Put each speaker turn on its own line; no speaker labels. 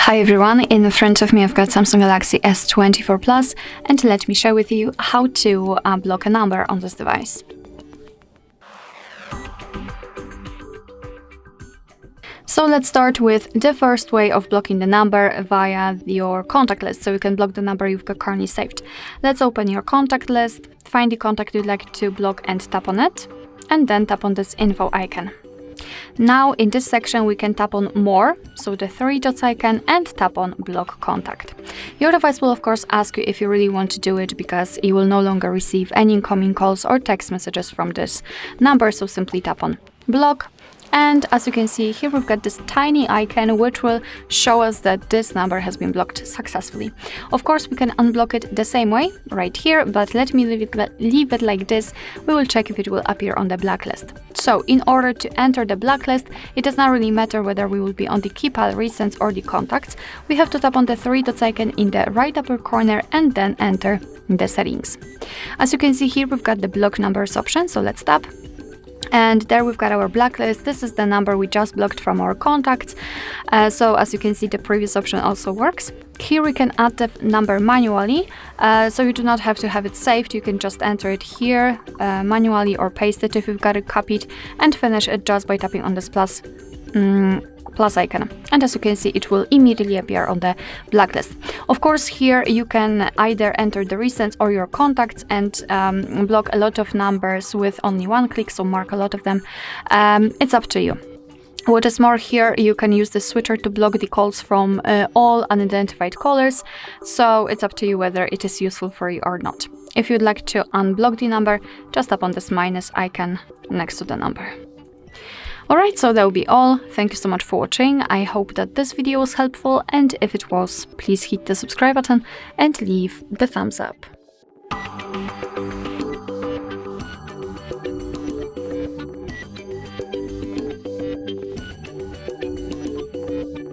Hi everyone, in front of me I've got Samsung Galaxy S24 Plus, and let me share with you how to block a number on this device. So let's start with the first way of blocking the number via your contact list, so you can block the number you've got currently saved. Let's open your contact list, find the contact you'd like to block and tap on it, and then tap on this info icon. Now in this section we can tap on more, so the three dots icon, and tap on block contact. Your device will of course ask you if you really want to do it, because you will no longer receive any incoming calls or text messages from this number, so simply tap on block. And as you can see here, we've got this tiny icon which will show us that this number has been blocked successfully. Of course, we can unblock it the same way right here, but let me leave it like this. We will check if it will appear on the blacklist. So in order to enter the blacklist, it does not really matter whether we will be on the keypad, recents, or the contacts. We have to tap on the three dots icon in the right upper corner and then enter the settings. As you can see here, we've got the block numbers option, so let's tap. And there we've got our blacklist. This is the number we just blocked from our contacts. So as you can see, the previous option also works. Here we can add the number manually, so you do not have to have it saved. You can just enter it here manually, or paste it if you've got it copied, and finish it just by tapping on this plus icon. And as you can see, it will immediately appear on the blacklist. Of course, here you can either enter the recents or your contacts and block a lot of numbers with only one click, so mark a lot of them. It's up to you. What is more, here you can use the switcher to block the calls from all unidentified callers, so it's up to you whether it is useful for you or not. If you'd like to unblock the number, just tap on this minus icon next to the number. Alright, so that will be all. Thank you so much for watching. I hope that this video was helpful, and if it was, please hit the subscribe button and leave the thumbs up.